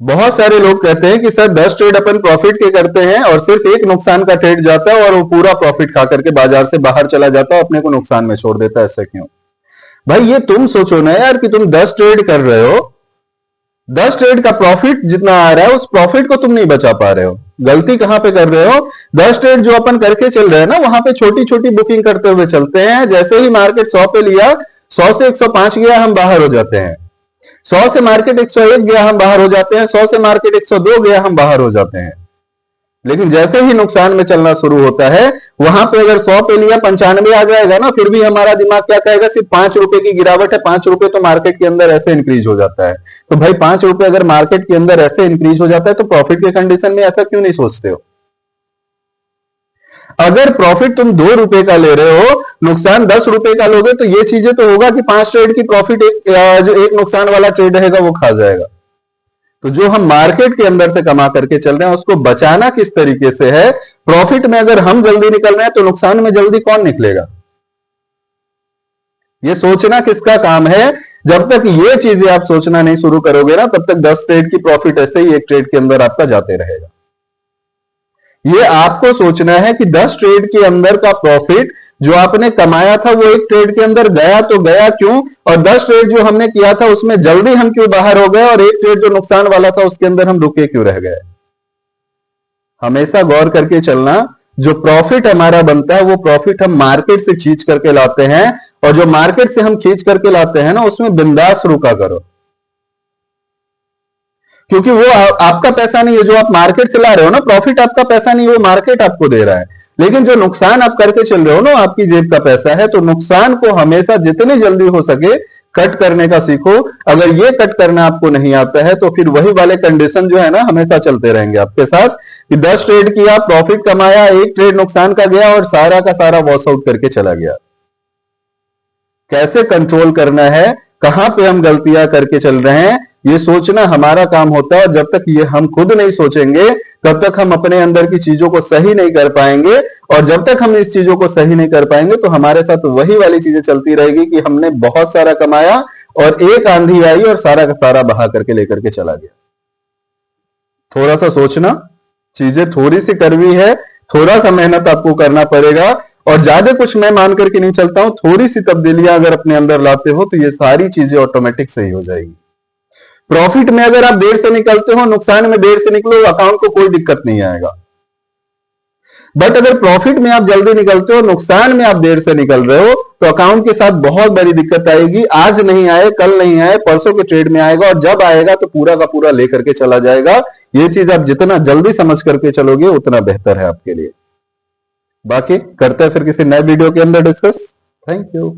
बहुत सारे लोग कहते हैं कि सर 10 ट्रेड अपन प्रॉफिट के करते हैं और सिर्फ एक नुकसान का ट्रेड जाता है और वो पूरा प्रॉफिट खा करके बाजार से बाहर चला जाता है, अपने को नुकसान में छोड़ देता है, ऐसा क्यों? भाई ये तुम सोचो ना यार कि तुम 10 ट्रेड कर रहे हो, 10 ट्रेड का प्रॉफिट जितना आ रहा है उस प्रॉफिट को तुम नहीं बचा पा रहे हो। गलती कहां पे कर रहे हो? 10 ट्रेड जो अपन करके चल रहे हैं ना, वहां पे छोटी छोटी बुकिंग करते हुए चलते हैं। जैसे ही मार्केट 100 पे लिया, 100 से 105 गया, हम बाहर हो जाते हैं। 100 से मार्केट 101 गया, हम बाहर हो जाते हैं। 100 से मार्केट 102 गया, हम बाहर हो जाते हैं। लेकिन जैसे ही नुकसान में चलना शुरू होता है, वहां पे अगर 100 पे लिया 95 आ जाएगा ना, फिर भी हमारा दिमाग क्या कहेगा, सिर्फ 5 रुपए की गिरावट है, 5 रुपए तो मार्केट के अंदर ऐसे इंक्रीज हो जाता है। तो भाई 5 रुपए अगर मार्केट के अंदर ऐसे इंक्रीज हो जाता है तो प्रॉफिट के कंडीशन में ऐसा क्यों नहीं सोचते हो? अगर प्रॉफिट तुम 2 रुपए का ले रहे हो, नुकसान 10 रुपए का लोगे, तो ये चीजें तो होगा कि 5 ट्रेड की प्रॉफिट जो एक नुकसान वाला ट्रेड रहेगा वो खा जाएगा। तो जो हम मार्केट के अंदर से कमा करके चल रहे हैं उसको बचाना किस तरीके से है? प्रॉफिट में अगर हम जल्दी निकल रहे हैं तो नुकसान में जल्दी कौन निकलेगा? ये सोचना किसका काम है? जब तक ये चीजें आप सोचना नहीं शुरू करोगे ना, तब तक 10 ट्रेड की प्रॉफिट ऐसे ही एक ट्रेड के अंदर आपका जाते रहेगा। ये आपको सोचना है कि 10 ट्रेड के अंदर का प्रॉफिट जो आपने कमाया था वो एक ट्रेड के अंदर गया तो गया क्यों, और 10 ट्रेड जो हमने किया था उसमें जल्दी हम क्यों बाहर हो गए, और एक ट्रेड जो नुकसान वाला था उसके अंदर हम रुके क्यों रह गए। हमेशा गौर करके चलना, जो प्रॉफिट हमारा बनता है वो प्रॉफिट हम मार्केट से खींच करके लाते हैं, और जो मार्केट से हम खींच करके लाते हैं ना, उसमें बिंदास रुका करो, क्योंकि वो आपका पैसा नहीं है जो आप मार्केट से ला रहे हो ना। प्रॉफिट आपका पैसा नहीं है, वो मार्केट आपको दे रहा है। लेकिन जो नुकसान आप करके चल रहे हो ना, आपकी जेब का पैसा है। तो नुकसान को हमेशा जितनी जल्दी हो सके कट करने का सीखो। अगर ये कट करना आपको नहीं आता है तो फिर वही वाले कंडीशन जो है ना हमेशा चलते रहेंगे आपके साथ, कि 10 ट्रेड किया, प्रॉफिट कमाया, एक ट्रेड नुकसान का गया और सारा का सारा वॉश आउट करके चला गया। कैसे कंट्रोल करना है, कहां पे हम गलतियां करके चल रहे हैं, ये सोचना हमारा काम होता है। और जब तक ये हम खुद नहीं सोचेंगे तब तक हम अपने अंदर की चीजों को सही नहीं कर पाएंगे, और जब तक हम इस चीजों को सही नहीं कर पाएंगे तो हमारे साथ वही वाली चीजें चलती रहेगी कि हमने बहुत सारा कमाया और एक आंधी आई और सारा का सारा बहा करके लेकर के चला गया। थोड़ा सा सोचना, चीजें थोड़ी सी कड़वी है, थोड़ा सा मेहनत आपको करना पड़ेगा, और ज्यादा कुछ मैं मान करके नहीं चलता हूं। थोड़ी सी तब्दीलियां अगर अपने अंदर लाते हो तो ये सारी चीजें ऑटोमेटिक सही हो जाएगी। प्रॉफिट में अगर आप देर से निकलते हो, नुकसान में देर से निकलो, अकाउंट को कोई दिक्कत नहीं आएगा। बट अगर प्रॉफिट में आप जल्दी निकलते हो, नुकसान में आप देर से निकल रहे हो, तो अकाउंट के साथ बहुत बड़ी दिक्कत आएगी। आज नहीं आए, कल नहीं आए, परसों के ट्रेड में आएगा, और जब आएगा तो पूरा का पूरा लेकर के चला जाएगा। ये चीज आप जितना जल्दी समझ करके चलोगे उतना बेहतर है आपके लिए। बाकी करते हैं फिर किसी नए वीडियो के अंदर डिस्कस। Thank you.